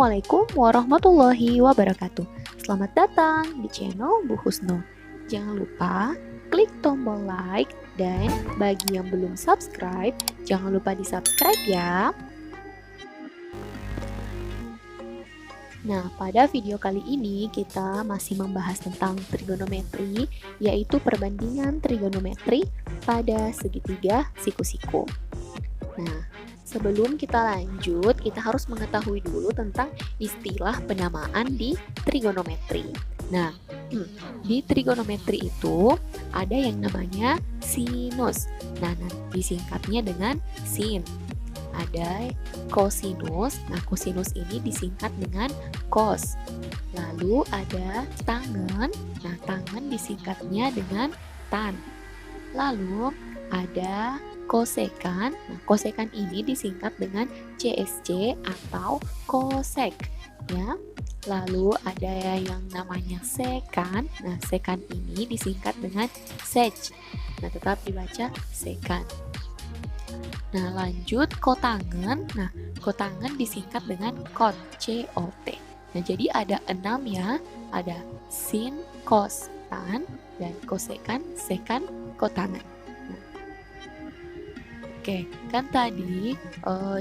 Assalamualaikum warahmatullahi wabarakatuh. Selamat datang di channel Bu Husno. Jangan lupa klik tombol like dan bagi yang belum subscribe, jangan lupa di-subscribe ya. Nah, pada video kali ini kita masih membahas tentang trigonometri, yaitu perbandingan trigonometri pada segitiga siku-siku. Nah, sebelum kita lanjut, kita harus mengetahui dulu tentang istilah penamaan di trigonometri. Nah, di trigonometri itu ada yang namanya sinus. Nah, disingkatnya dengan sin. Ada kosinus. Nah, kosinus ini disingkat dengan cos. Lalu ada tangen. Nah, tangen disingkatnya dengan tan. Lalu ada kosekan. Nah, kosekan ini disingkat dengan CSC atau kosek, ya. Lalu ada yang namanya sekan. Nah, sekan ini disingkat dengan sec. Nah, tetap dibaca sekan. Nah, lanjut kotangen. Nah, kotangen disingkat dengan kot, COT. Nah, jadi ada 6 ya. Ada sin, kos, tan, dan kosekan, sekan, kotangen. Oke, kan tadi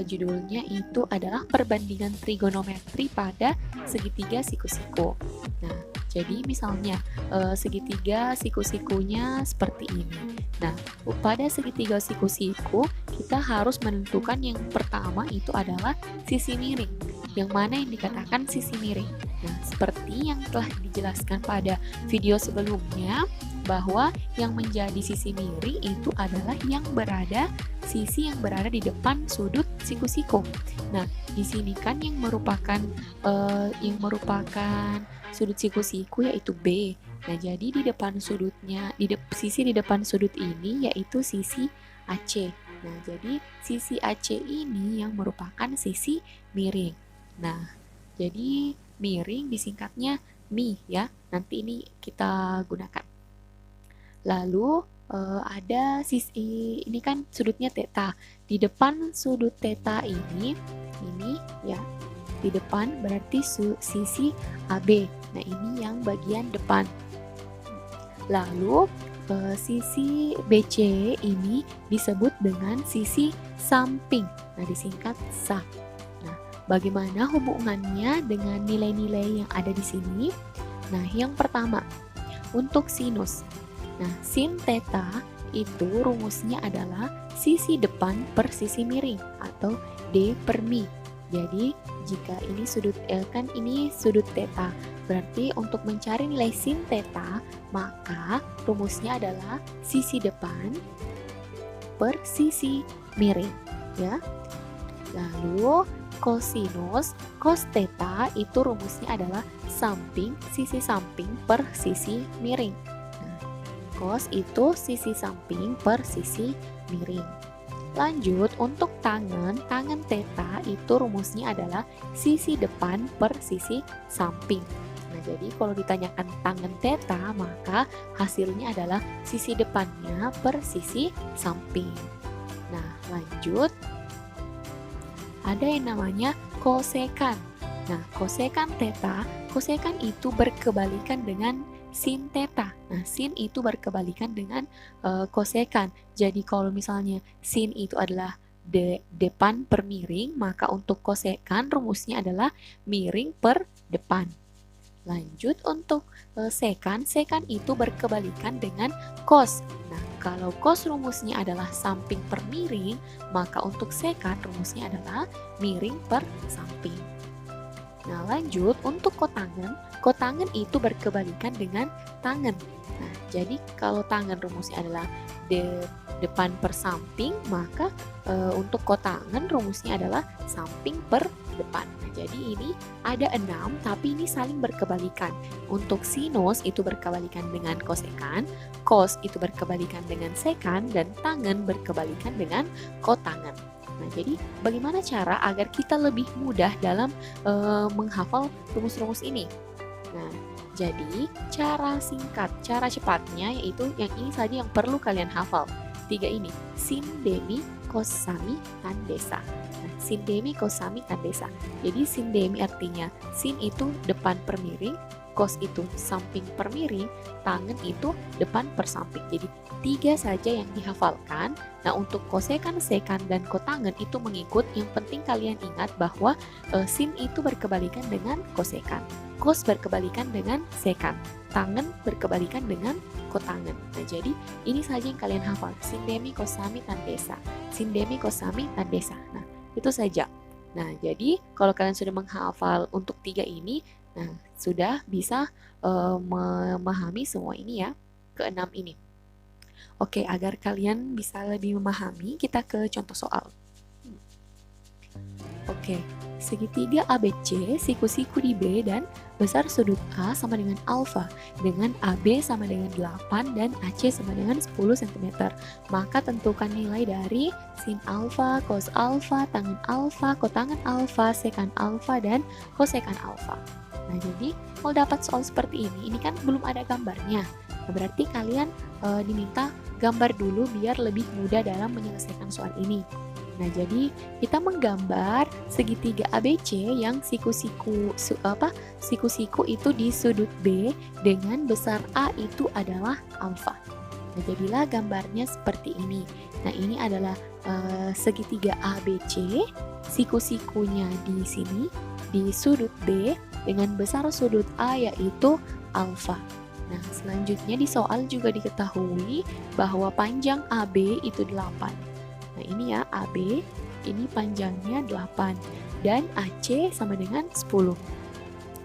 judulnya itu adalah perbandingan trigonometri pada segitiga siku-siku. Nah, jadi misalnya segitiga siku-sikunya seperti ini. Nah, pada segitiga siku-siku kita harus menentukan yang pertama itu adalah sisi miring. Yang mana yang dikatakan sisi miring? Nah, seperti yang telah dijelaskan pada video sebelumnya, bahwa yang menjadi sisi miring itu adalah sisi yang berada di depan sudut siku-siku. Nah, di sini kan yang merupakan sudut siku-siku yaitu B. Nah, jadi di depan sudutnya, sisi di depan sudut ini yaitu sisi AC. Nah, jadi sisi AC ini yang merupakan sisi miring. Nah, jadi miring disingkatnya mi ya. Nanti ini kita gunakan. Lalu ada sisi, ini kan sudutnya theta. Di depan sudut theta ini ya, di depan berarti sisi AB. Nah, ini yang bagian depan. Lalu sisi BC ini disebut dengan sisi samping. Nah, disingkat SA. Nah, bagaimana hubungannya dengan nilai-nilai yang ada di sini? Nah, yang pertama, untuk sinus. Nah, sin theta itu rumusnya adalah sisi depan per sisi miring atau D per mi. Jadi, jika ini ini sudut theta, berarti untuk mencari nilai sin theta, maka rumusnya adalah sisi depan per sisi miring, ya. Lalu kosinus cos theta itu rumusnya adalah sisi samping per sisi miring. Cos itu sisi samping per sisi miring. Lanjut, untuk tangen theta itu rumusnya adalah sisi depan per sisi samping. Nah, jadi kalau ditanyakan tangen theta, maka hasilnya adalah sisi depannya per sisi samping. Nah, lanjut, ada yang namanya kosekan. Nah, kosekan theta, kosekan itu berkebalikan dengan sin theta. Nah, sin itu berkebalikan dengan kosekan. Jadi kalau misalnya sin itu adalah depan per miring, maka untuk kosekan rumusnya adalah miring per depan. Lanjut, untuk sekan itu berkebalikan dengan cos. Nah, kalau cos rumusnya adalah samping per miring, maka untuk sekan rumusnya adalah miring per samping. Nah, lanjut, untuk kotangen itu berkebalikan dengan tangen. Nah, jadi kalau tangen rumusnya adalah depan per samping, maka untuk kotangen rumusnya adalah samping per depan. Nah, jadi ini ada 6, tapi ini saling berkebalikan. Untuk sinus itu berkebalikan dengan kosekan, cos itu berkebalikan dengan sekan, dan tangen berkebalikan dengan kotangen. Nah, jadi bagaimana cara agar kita lebih mudah dalam menghafal rumus-rumus ini? Nah, jadi cara cepatnya yaitu yang ini saja yang perlu kalian hafal. 3 ini, sin, demi, cos, sami, tan, desa. Nah, sin demi cos sami tan desa. Jadi sin demi artinya sin itu depan per miring, cos itu samping per miring, tangen itu depan per samping. Jadi 3 saja yang dihafalkan. Nah, untuk kosekan, sekan, dan kotangen itu mengikut. Yang penting kalian ingat bahwa sin itu berkebalikan dengan kosekan, cos berkebalikan dengan sekan, tangen berkebalikan dengan kotangen. Nah, jadi ini saja yang kalian hafal. Sin demi cos sami tan desa. Sin demi cos sami tan desa. Nah, itu saja. Nah, jadi kalau kalian sudah menghafal untuk 3 ini, nah sudah bisa memahami semua ini ya, ke-6 ini. Oke, agar kalian bisa lebih memahami, kita ke contoh soal. Oke, segitiga ABC, siku-siku di B dan besar sudut A sama dengan alfa, dengan AB sama dengan 8 dan AC sama dengan 10 cm. Maka tentukan nilai dari sin alfa, cos alfa, tangen alfa, kotangen alfa, sekan alfa, dan kosekan alfa. Nah, jadi kalau dapat soal seperti ini kan belum ada gambarnya. Nah, berarti kalian diminta gambar dulu biar lebih mudah dalam menyelesaikan soal ini. Nah, jadi kita menggambar segitiga ABC yang siku-siku itu di sudut B dengan besar A itu adalah alfa. Nah, jadilah gambarnya seperti ini. Nah, ini adalah segitiga ABC, siku-sikunya di sini di sudut B dengan besar sudut A yaitu alfa. Nah, selanjutnya di soal juga diketahui bahwa panjang AB itu 8. Nah, ini ya AB, ini panjangnya 8 dan AC sama dengan 10.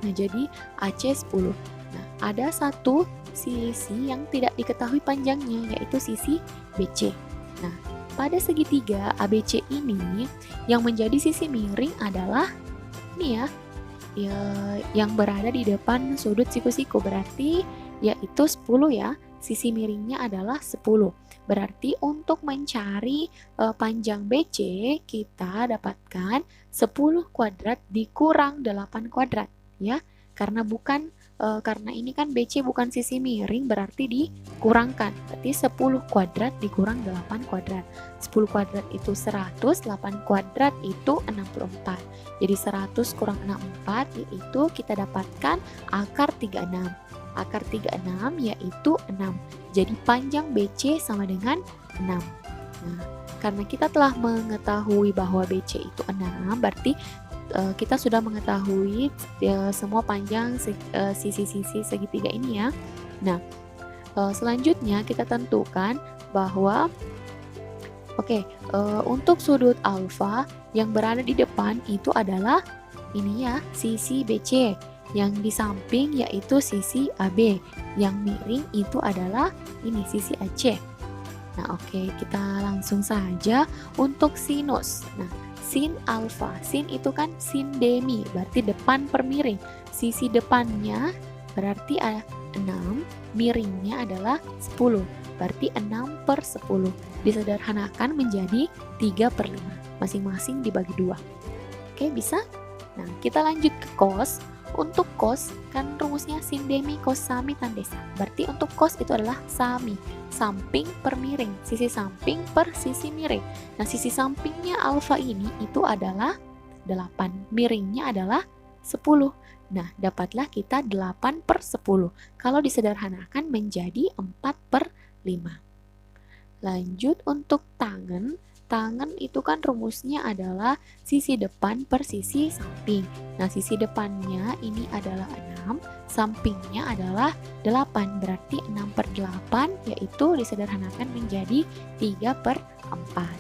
Nah, jadi AC 10. Nah, ada satu sisi yang tidak diketahui panjangnya, yaitu sisi BC. Nah, pada segitiga ABC ini yang menjadi sisi miring adalah ini ya, yang berada di depan sudut siku-siku, berarti yaitu 10 ya. Sisi miringnya adalah 10. Berarti untuk mencari panjang BC, kita dapatkan 10 kuadrat dikurang 8 kuadrat ya. Karena ini kan BC bukan sisi miring, berarti dikurangkan. Berarti 10 kuadrat dikurang 8 kuadrat. 10 kuadrat itu 100, 8 kuadrat itu 64. Jadi 100 kurang 64 yaitu kita dapatkan akar 36. Akar 36 yaitu 6. Jadi panjang BC sama dengan 6. Nah, karena kita telah mengetahui bahwa BC itu 6, berarti kita sudah mengetahui semua panjang sisi-sisi segitiga ini ya. Nah, selanjutnya kita tentukan bahwa untuk sudut alfa yang berada di depan itu adalah ini ya, sisi BC. Yang di samping yaitu sisi AB, yang miring itu adalah ini sisi AC. Nah, kita langsung saja untuk sinus. Nah, sin alfa, sin itu kan sin demi, berarti depan per miring. Sisi depannya berarti 6, miringnya adalah 10, berarti 6 per 10. Disederhanakan menjadi 3 per 5, masing-masing dibagi 2. Oke, bisa? Nah, kita lanjut ke cos. Untuk cos kan rumusnya sin demi cos sami tan desa. Berarti untuk cos itu adalah sami, samping per miring, sisi samping per sisi miring. Nah, sisi sampingnya alfa ini itu adalah 8, miringnya adalah 10. Nah, dapatlah kita 8 per 10. Kalau disederhanakan menjadi 4 per 5. Lanjut untuk tangen. Tangen itu kan rumusnya adalah sisi depan per sisi samping. Nah, sisi depannya ini adalah 6, sampingnya adalah 8. Berarti 6 per 8 yaitu disederhanakan menjadi 3 per 4.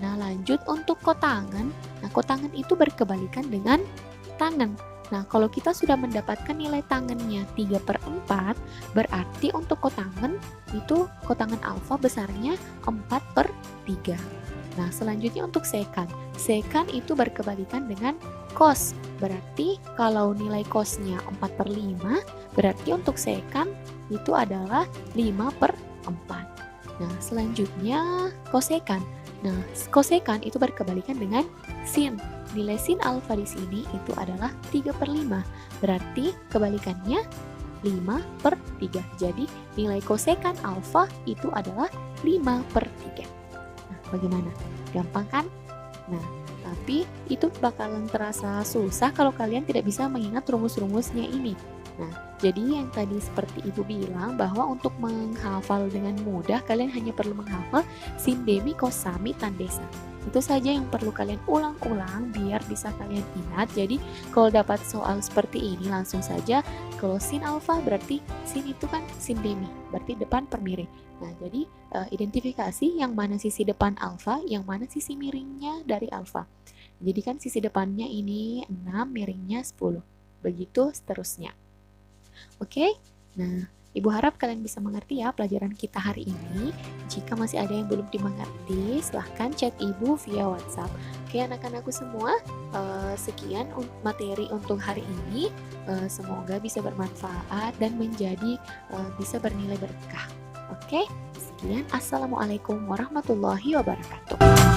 Nah, lanjut untuk kotangen. Nah, kotangen itu berkebalikan dengan tangen. Nah, kalau kita sudah mendapatkan nilai tangennya 3 per 4, berarti untuk kotangen itu kotangen alfa besarnya 4 per 3. Nah, selanjutnya untuk sekan. Sekan itu berkebalikan dengan cos. Berarti kalau nilai cosnya 4 per 5, berarti untuk sekan itu adalah 5 per 4. Nah, selanjutnya kosekan. Nah, kosekan itu berkebalikan dengan sin. Nilai sin alfa di sini itu adalah 3 per 5. Berarti kebalikannya 5 per 3. Jadi, nilai kosekan alfa itu adalah 5 per 3. Bagaimana? Gampang kan? Nah, Tapi itu bakalan terasa susah kalau kalian tidak bisa mengingat rumus-rumusnya ini. Nah, jadi yang tadi seperti Ibu bilang bahwa untuk menghafal dengan mudah kalian hanya perlu menghafal sin demi kosami tandesa. Itu saja yang perlu kalian ulang-ulang biar bisa kalian ingat. Jadi kalau dapat soal seperti ini langsung saja, kalau sin alfa berarti sin itu kan sin demi, berarti depan per miring. Nah, jadi identifikasi yang mana sisi depan alfa, yang mana sisi miringnya dari alfa. Jadi kan sisi depannya ini 6, miringnya 10. Begitu seterusnya. Oke? Nah, Ibu harap kalian bisa mengerti ya pelajaran kita hari ini. Jika masih ada yang belum dimengerti, silahkan chat Ibu via WhatsApp. Oke anak-anakku semua, sekian materi untuk hari ini. Semoga bisa bermanfaat dan menjadi bisa bernilai berkah. Oke, sekian. Assalamualaikum warahmatullahi wabarakatuh.